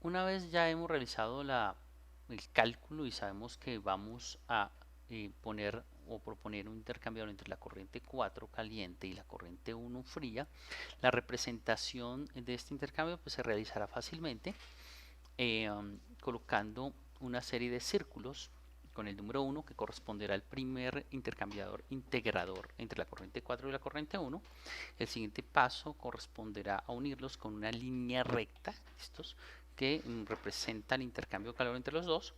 Una vez ya hemos realizado el cálculo y sabemos que vamos a poner o proponer un intercambiador entre la corriente 4 caliente y la corriente 1 fría, la representación de este intercambio pues, se realizará fácilmente colocando una serie de círculos con el número 1 que corresponderá al primer intercambiador integrador entre la corriente 4 y la corriente 1. El siguiente paso corresponderá a unirlos con una línea recta, estos que representa el intercambio de calor entre los dos.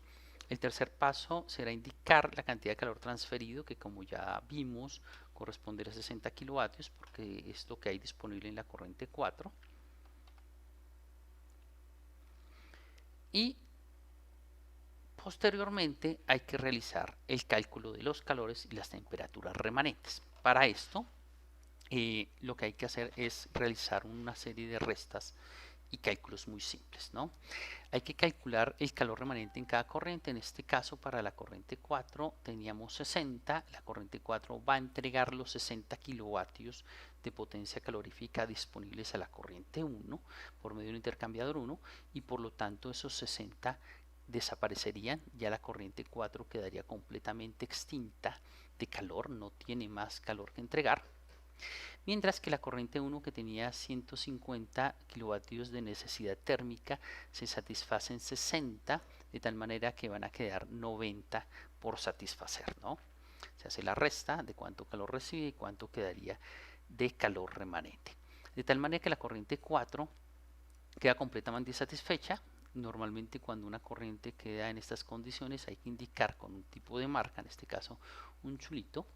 El tercer paso será indicar la cantidad de calor transferido, que como ya vimos corresponderá a 60 kilovatios, porque es lo que hay disponible en la corriente 4. Y posteriormente hay que realizar el cálculo de los calores y las temperaturas remanentes. Para esto, lo que hay que hacer es realizar una serie de restas y cálculos muy simples, ¿no? Hay que calcular el calor remanente en cada corriente. En este caso, para la corriente 4 teníamos 60. La corriente 4 va a entregar los 60 kilovatios de potencia calorífica disponibles a la corriente 1 por medio del intercambiador 1 y por lo tanto esos 60 desaparecerían. Ya la corriente 4 quedaría completamente extinta de calor, no tiene más calor que entregar. Mientras que la corriente 1, que tenía 150 kilovatios de necesidad térmica, se satisface en 60, de tal manera que van a quedar 90 por satisfacer, ¿no? Se hace la resta de cuánto calor recibe y cuánto quedaría de calor remanente. De tal manera que la corriente 4 queda completamente satisfecha. Normalmente cuando una corriente queda en estas condiciones hay que indicar con un tipo de marca, en este caso un chulito,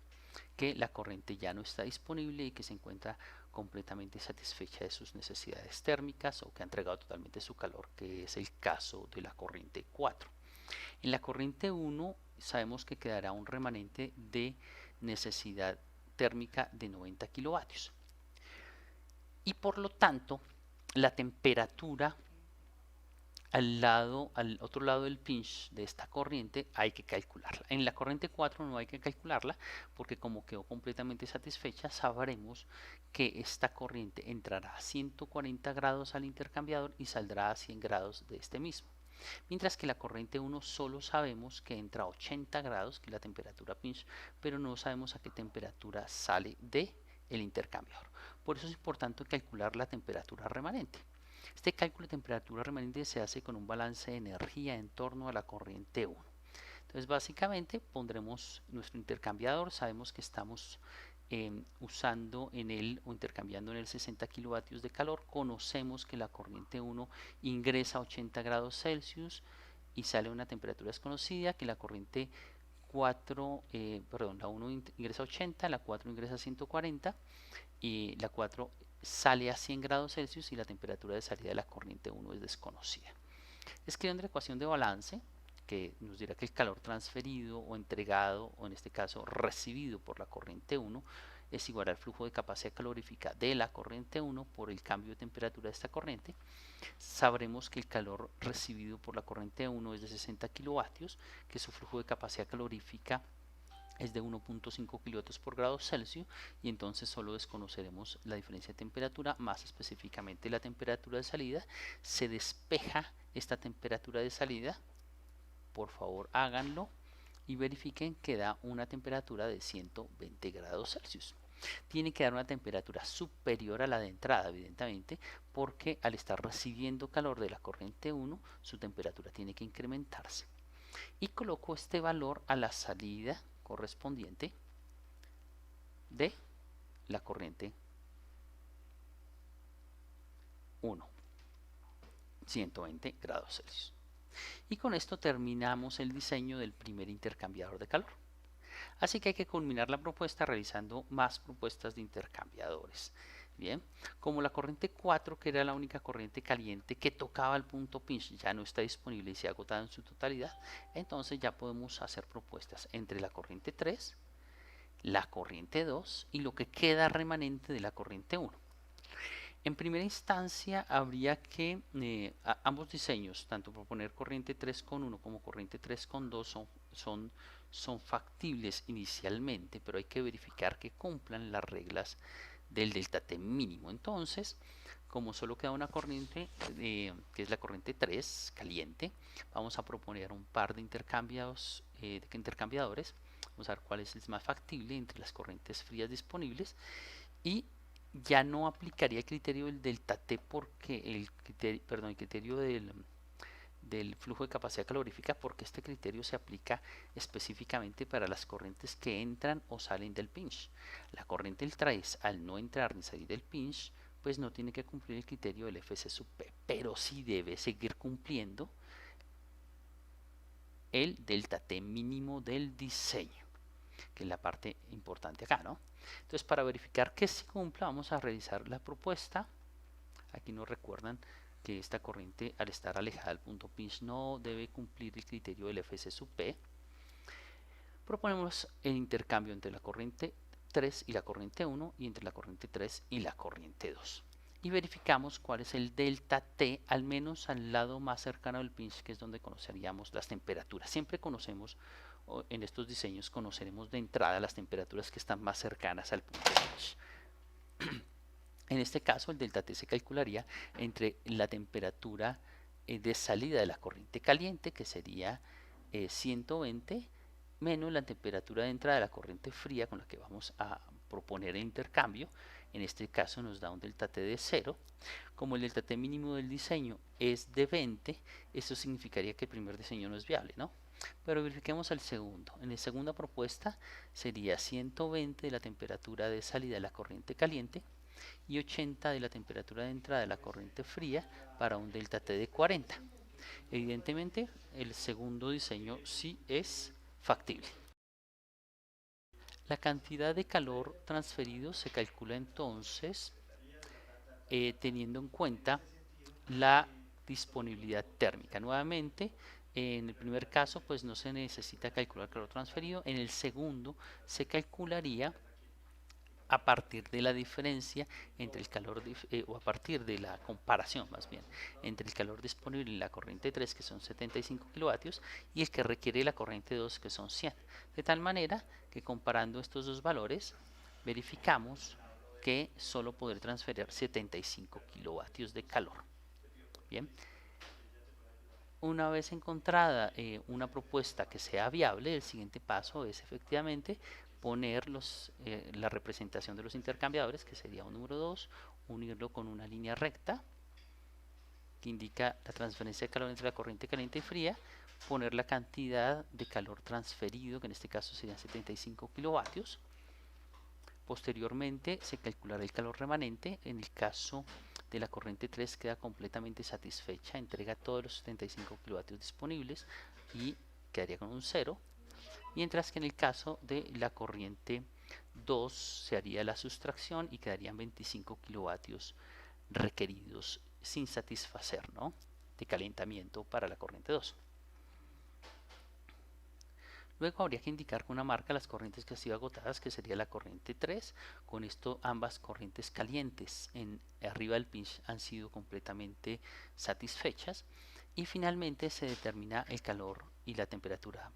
que la corriente ya no está disponible y que se encuentra completamente satisfecha de sus necesidades térmicas o que ha entregado totalmente su calor, que es el caso de la corriente 4. En la corriente 1 sabemos que quedará un remanente de necesidad térmica de 90 kilovatios y por lo tanto la temperatura al otro lado del pinch de esta corriente hay que calcularla. En la corriente 4 no hay que calcularla porque como quedó completamente satisfecha, sabremos que esta corriente entrará a 140 grados al intercambiador y saldrá a 100 grados de este mismo. Mientras que la corriente 1 solo sabemos que entra a 80 grados, que es la temperatura pinch, pero no sabemos a qué temperatura sale de el intercambiador. Por eso es importante calcular la temperatura remanente. Este cálculo de temperatura remanente se hace con un balance de energía en torno a la corriente 1. Entonces básicamente pondremos nuestro intercambiador, sabemos que estamos usando en él o intercambiando en él 60 kilovatios de calor, conocemos que la corriente 1 ingresa a 80 grados Celsius y sale a una temperatura desconocida, que la corriente 4, la 1 ingresa a 80, la 4 ingresa a 140 y la 4 sale a 100 grados Celsius y la temperatura de salida de la corriente 1 es desconocida. Escribiendo la ecuación de balance, que nos dirá que el calor transferido o entregado, o en este caso recibido por la corriente 1, es igual al flujo de capacidad calorífica de la corriente 1 por el cambio de temperatura de esta corriente. Sabremos que el calor recibido por la corriente 1 es de 60 kilovatios, que su flujo de capacidad calorífica es de 1.5 kilovatios por grado Celsius y entonces solo desconoceremos la diferencia de temperatura, más específicamente la temperatura de salida. Se despeja esta temperatura de salida, por favor háganlo y verifiquen que da una temperatura de 120 grados Celsius. Tiene que dar una temperatura superior a la de entrada, evidentemente, porque al estar recibiendo calor de la corriente 1, su temperatura tiene que incrementarse. Y coloco este valor a la salida correspondiente de la corriente 1, 120 grados Celsius. Y con esto terminamos el diseño del primer intercambiador de calor. Así que hay que culminar la propuesta realizando más propuestas de intercambiadores. Bien, como la corriente 4, que era la única corriente caliente que tocaba el punto pinch, ya no está disponible y se ha agotado en su totalidad, entonces ya podemos hacer propuestas entre la corriente 3, la corriente 2 y lo que queda remanente de la corriente 1. En primera instancia habría que ambos diseños, tanto proponer corriente 3,1 como corriente 3,2 son factibles inicialmente, pero hay que verificar que cumplan las reglas del delta T mínimo. Entonces, como solo queda una corriente, que es la corriente 3, caliente, vamos a proponer un par de intercambiadores. Vamos a ver cuál es el más factible entre las corrientes frías disponibles. Y ya no aplicaría el criterio del delta T porque el criterio del flujo de capacidad calorífica, porque este criterio se aplica específicamente para las corrientes que entran o salen del pinch. La corriente del trace, al no entrar ni salir del pinch, pues no tiene que cumplir el criterio del FC sub P, pero sí debe seguir cumpliendo el delta T mínimo del diseño, que es la parte importante acá, ¿no? Entonces, para verificar que se cumpla, vamos a revisar la propuesta. Aquí nos recuerdan que esta corriente, al estar alejada del punto pinch, no debe cumplir el criterio del FC sub P. Proponemos el intercambio entre la corriente 3 y la corriente 1 y entre la corriente 3 y la corriente 2. Y verificamos cuál es el delta T, al menos al lado más cercano del pinch, que es donde conoceríamos las temperaturas. Siempre conocemos, en estos diseños conoceremos de entrada las temperaturas que están más cercanas al punto pinch. En este caso, el delta T se calcularía entre la temperatura de salida de la corriente caliente, que sería 120, menos la temperatura de entrada de la corriente fría con la que vamos a proponer el intercambio. En este caso nos da un delta T de 0. Como el delta T mínimo del diseño es de 20, eso significaría que el primer diseño no es viable, ¿no? Pero verifiquemos el segundo. En la segunda propuesta sería 120 de la temperatura de salida de la corriente caliente y 80 de la temperatura de entrada de la corriente fría para un delta T de 40. Evidentemente, el segundo diseño sí es factible. La cantidad de calor transferido se calcula entonces teniendo en cuenta la disponibilidad térmica. Nuevamente, en el primer caso, pues no se necesita calcular calor transferido. En el segundo, se calcularía a partir de la diferencia entre el calor, o a partir de la comparación más bien, entre el calor disponible en la corriente 3, que son 75 kilovatios, y el que requiere la corriente 2, que son 100. De tal manera que comparando estos dos valores, verificamos que solo podré transferir 75 kilovatios de calor. Bien, una vez encontrada una propuesta que sea viable, el siguiente paso es efectivamente poner la representación de los intercambiadores, que sería un número 2, unirlo con una línea recta que indica la transferencia de calor entre la corriente caliente y fría, poner la cantidad de calor transferido, que en este caso serían 75 kilovatios. Posteriormente se calculará el calor remanente. En el caso de la corriente 3 queda completamente satisfecha, entrega todos los 75 kilovatios disponibles y quedaría con un 0. Mientras que en el caso de la corriente 2 se haría la sustracción y quedarían 25 kilovatios requeridos sin satisfacer, ¿no?, de calentamiento para la corriente 2. Luego habría que indicar con una marca las corrientes que han sido agotadas, que sería la corriente 3. Con esto ambas corrientes calientes arriba del pinch han sido completamente satisfechas. Y finalmente se determina el calor y la temperatura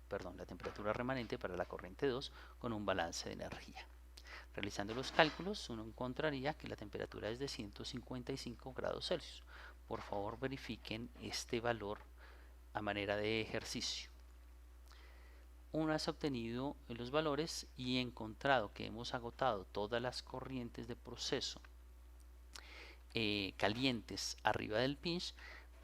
remanente para la corriente 2 con un balance de energía. Realizando los cálculos, uno encontraría que la temperatura es de 155 grados Celsius. Por favor, verifiquen este valor a manera de ejercicio. Una vez obtenido los valores y encontrado que hemos agotado todas las corrientes de proceso calientes arriba del pinch,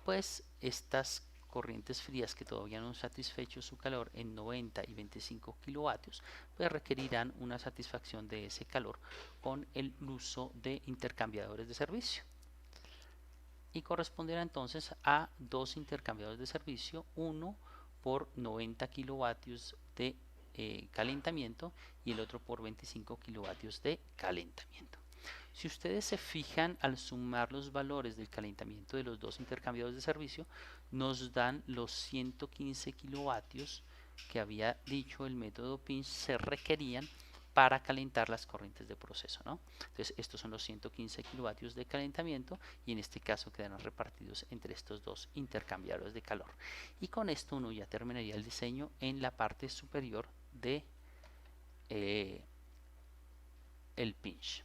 pues estas corrientes frías que todavía no han satisfecho su calor en 90 y 25 kilovatios, pues requerirán una satisfacción de ese calor con el uso de intercambiadores de servicio. Y corresponderá entonces a dos intercambiadores de servicio, uno por 90 kilovatios de calentamiento y el otro por 25 kilovatios de calentamiento. Si ustedes se fijan, al sumar los valores del calentamiento de los dos intercambiadores de servicio, nos dan los 115 kilovatios que había dicho el método pinch se requerían para calentar las corrientes de proceso, ¿no? Entonces estos son los 115 kilovatios de calentamiento y en este caso quedarán repartidos entre estos dos intercambiadores de calor. Y con esto uno ya terminaría el diseño en la parte superior de el pinch.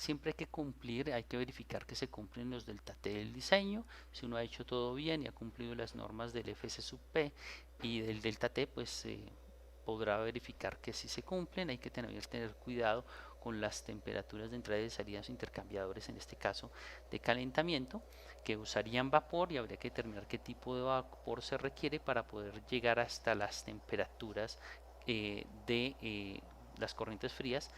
siempre hay que cumplir, hay que verificar que se cumplen los del TATE del diseño. Si uno ha hecho todo bien y ha cumplido las normas del FS sub P y del Delta T, pues podrá verificar que si se cumplen. Hay que tener cuidado con las temperaturas de entrada y de salida de los intercambiadores, en este caso de calentamiento, que usarían vapor, y habría que determinar qué tipo de vapor se requiere para poder llegar hasta las temperaturas de las corrientes frías,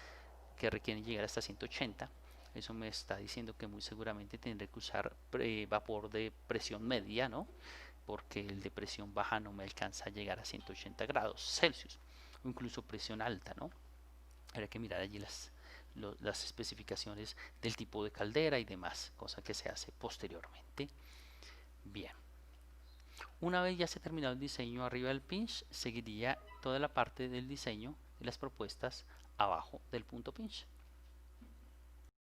que requieren llegar hasta 180. Eso me está diciendo que muy seguramente tendré que usar vapor de presión media, ¿no? Porque el de presión baja no me alcanza a llegar a 180 grados Celsius, o incluso presión alta, ¿no? Habría que mirar allí las especificaciones del tipo de caldera y demás, cosa que se hace posteriormente. Bien, una vez ya se ha terminado el diseño arriba del pinch, seguiría toda la parte del diseño de las propuestas abajo del punto pinch.